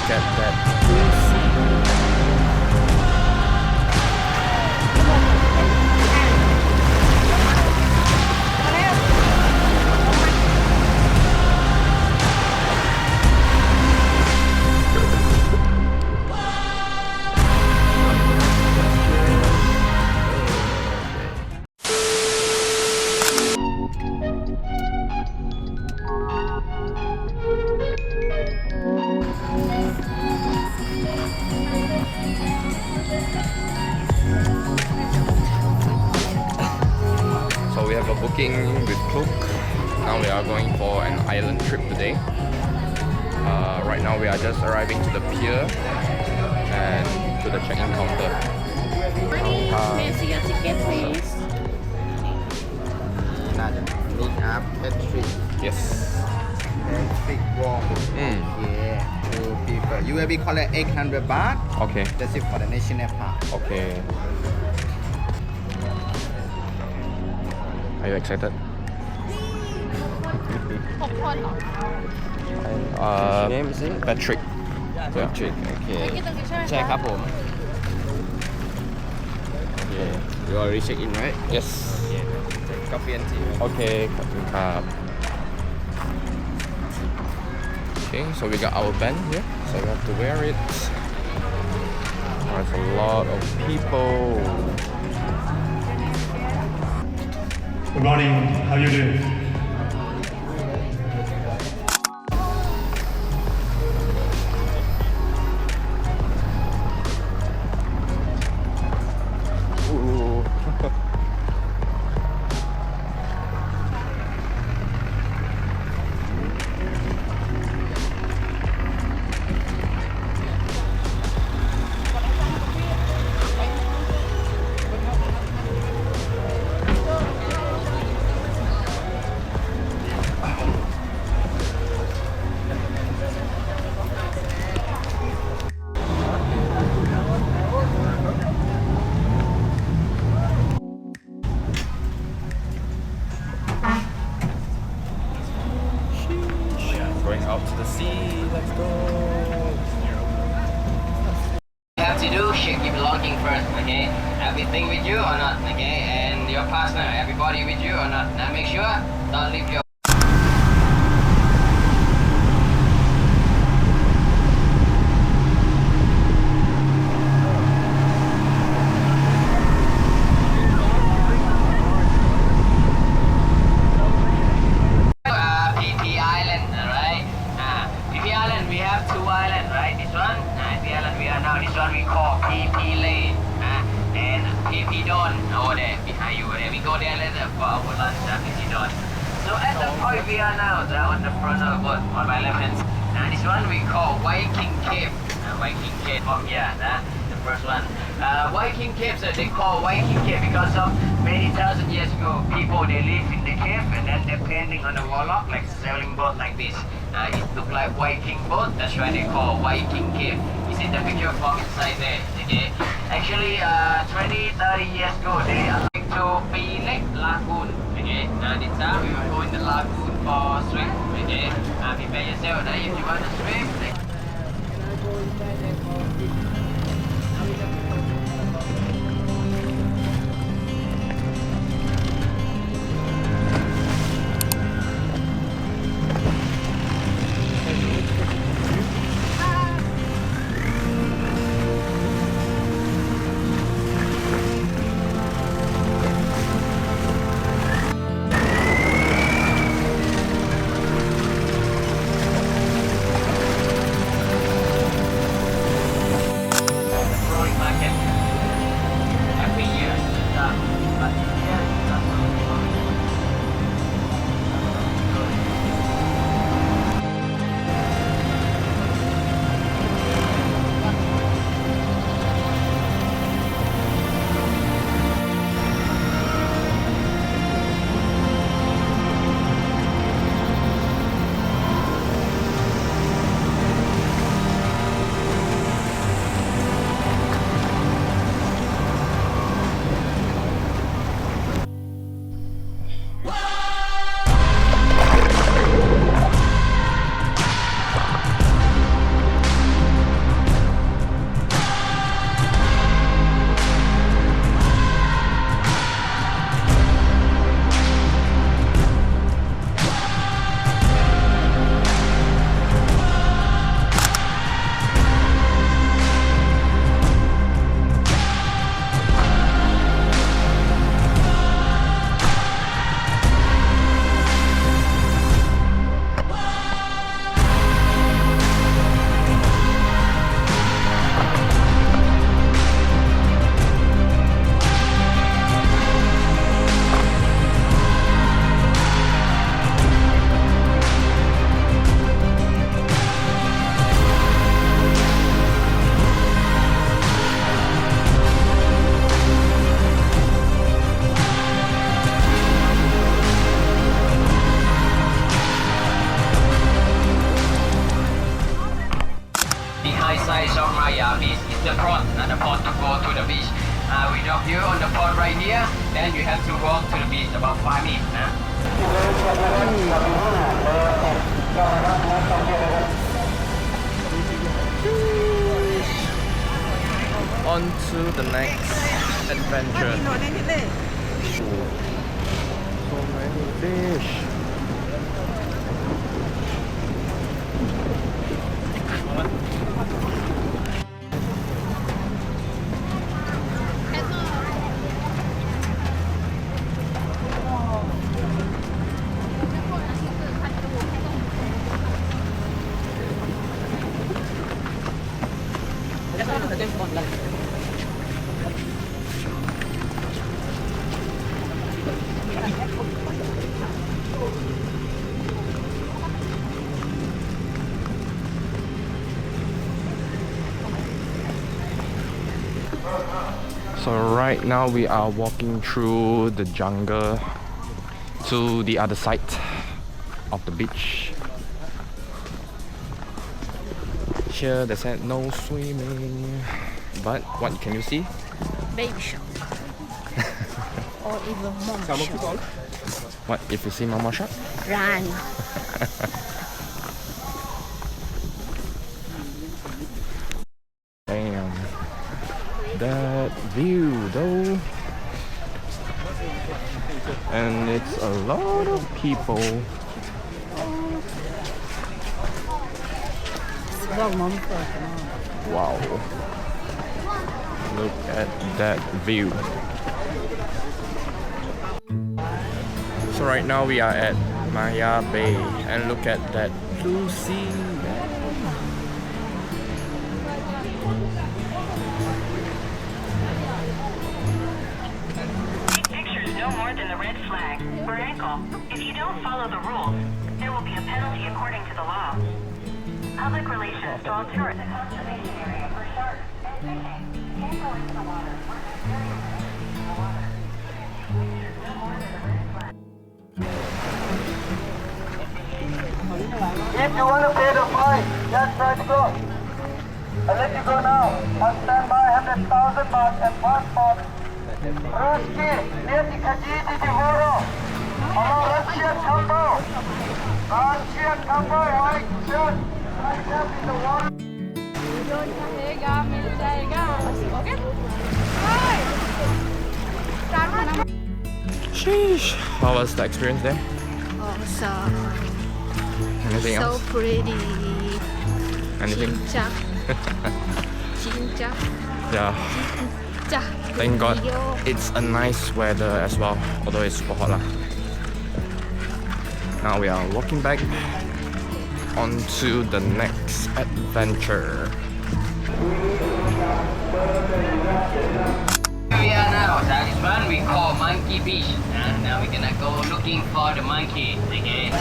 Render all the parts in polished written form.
look at that. So we have a booking with Klook. Now we are going for an island trip today. Right now we are just arriving to the pier and to the check-in counter. Morning. May I see your ticket, please? น่าจะนี่ครับPatrick Yes. Wong yeah two people you will be collect 800 baht Okay. that's it for the national park Okay. Are you excited? 6 คนเหรอ name is it Patrick. Patrick okay ไม่กินตรงนี้ใช่ไหมคะ ใช่ครับผม okay you already check in right Yes. coffee and tea Okay. ขอบคุณครับ Okay, so we got our band here, so we have to wear it. There's a lot of people. Good morning. How you doing? Ooh. Going out to the sea. Let's go. You have to do check your belonging first, okay? Everything with you or not, okay? And your partner, everybody with you or not? Now make sure don't leave your PP Island, alright? PP Island, we have 2 islands, right? This one, the island we are now, this one we call PP Lane, and PP Don over there, behind you over there. We go there later for our lunch at PP Don. So at the point we are now, on the front of the boat, on my left hand, this one we call Viking Cave, Viking Cave from here, the first one. Viking caves, they call Viking cave because of many thousand years ago, people they live in the cave and then they're painting on the warlock like sailing boat like this. It look like Viking boat, that's why they call Viking cave. You see the picture from inside there, okay? Actually, 20-30 years ago, they are going to Pelek Lagoon, okay? This time we will go in the lagoon for swim, okay? Prepare yourself, if you want to swim, sides of Maya Beach. It's the front, not the port to go to the beach. We drop you on the port right here, then you have to walk to the beach about 5 minutes. On to the next adventure. So many fish. So right now we are walking through the jungle to the other side of the beach. Here they said no swimming, but what can you see? Baby shark. Or even mom shark. What if you see mama shark? Run. Damn, that view though. And it's a lot of people. Wow, look at that view. So right now we are at Maya Bay and look at that blue sea. Take pictures no more than the red flag or ankle. If you don't follow the rules, there will be a penalty according to the law. Public relations to all tourists. The conservation area for sharks and fishing. Can't go into the water. If you want to pay the fine, just try to go. I'll let you go now. On standby, 100,000 baht and passport. Ruski, neti kajiti divoro. Hello, Russian couple. Russian couple, right? Shoot. Right up in the water. Sheesh. How was the experience there? Awesome. Anything So else? pretty. Anything? 진짜. 진짜. Yeah. 진짜. Thank God it's a nice weather as well, although it's super hot lah. Now we are walking back on to the next adventure. We are now, that is one we call Monkey Beach. Now we're gonna go looking for the monkey, okay?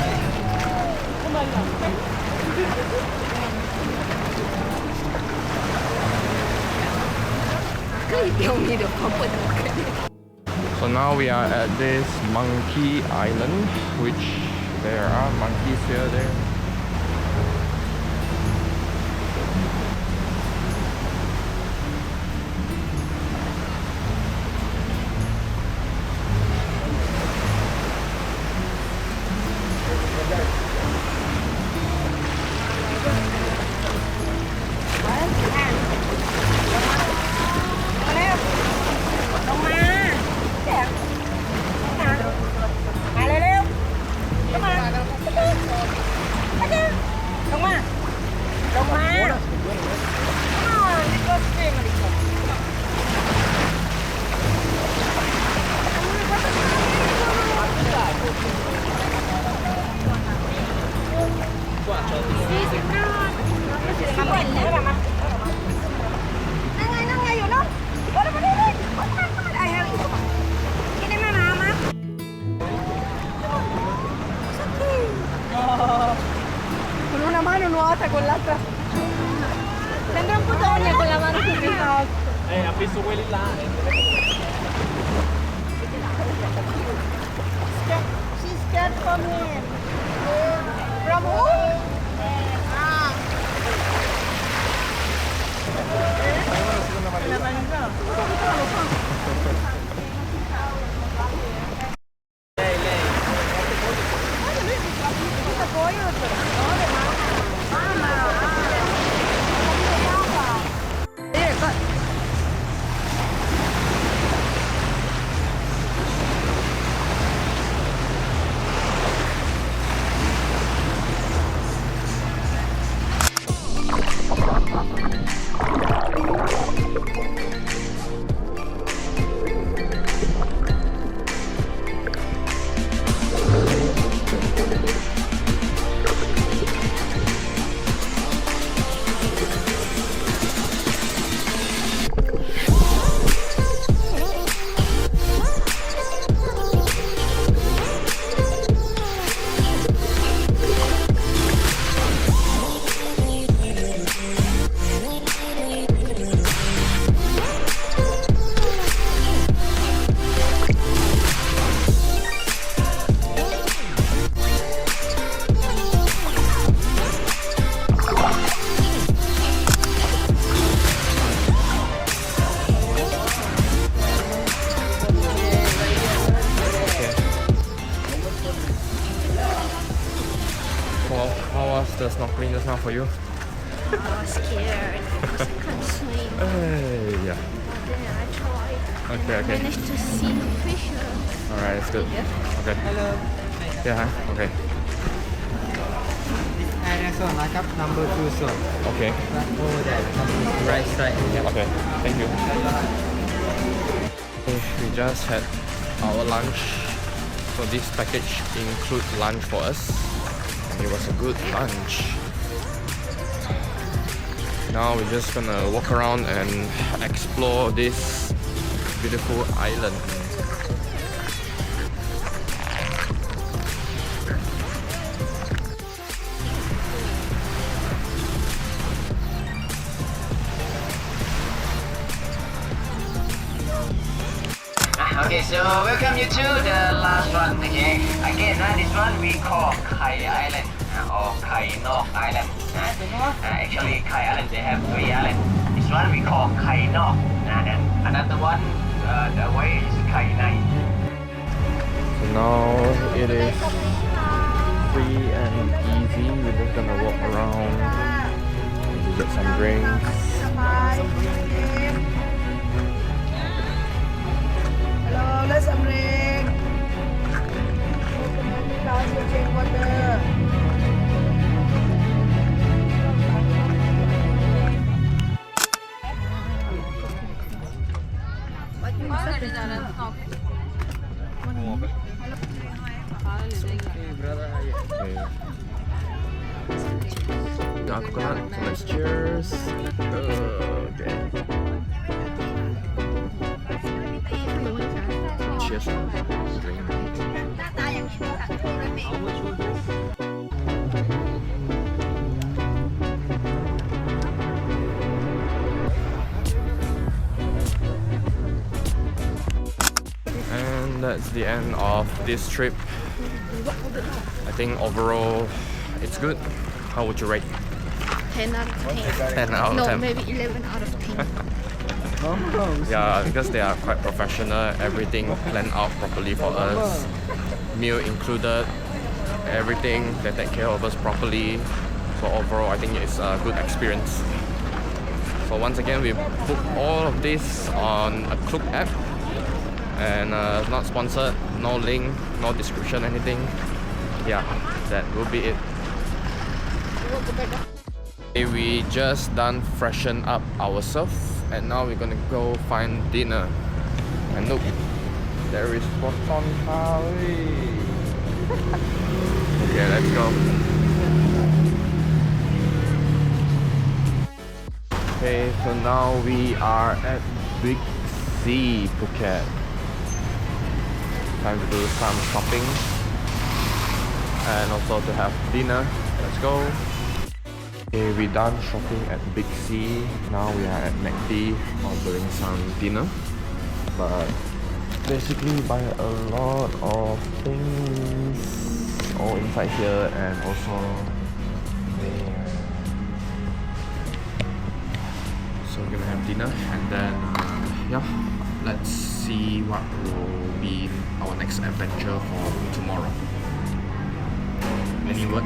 So now we are at this monkey island, which there are monkeys here, there. Con una mano nuota, con l'altra. Sembra un po' Tonya con la mano così. Ha visto quelli là. She's scared from him. From who? snorkeling just now for you? I was scared because I can't swim. Yeah. But then I tried. Okay, okay. Managed to see fishes. Alright, that's good. Okay. Hello. Yeah, huh? Okay. Area zone นะครับ number 2 zone Okay. over there right side Okay. Thank you. Okay, we just had our lunch. So this package includes lunch for us. And it was a good lunch. Now we're just gonna walk around and explore this beautiful island. Okay, so welcome you to the last one. Okay, again, this one we call Kai Island or Kai Nok Island. Actually, Kai Island they have 3 islands. This one we call Kai Nok, and then another one the way is Kai Nai. So now it is free and easy. We're just gonna walk around, maybe get some drinks. Hello, let's ring. Change water. Okay. Got coconut, so let's cheers. Okay. Cheers. And that's the end of this trip. I think overall it's good. How would you rate? 10 out of 10. 10 out of No, 10. maybe 11 out of 10. Yeah, because they are quite professional. Everything planned out properly for us. Meal included. Everything, they take care of us properly. So overall, I think it's a good experience. So once again, we booked all of this on a Klook app. And not sponsored, no link, no description, anything. Yeah, that will be it. Okay, we just done freshen up ourselves, and now we're gonna go find dinner. And look, there is Proton Curry. Okay, let's go. Okay, so now we are at Big C, Phuket. Time to do some shopping and also to have dinner. Let's go. Okay, we done shopping at Big C. Now we are at McD ordering some dinner. But basically buy a lot of things all inside here and also there. So we're gonna have dinner and then yeah, let's see what will be our next adventure for tomorrow. Any word?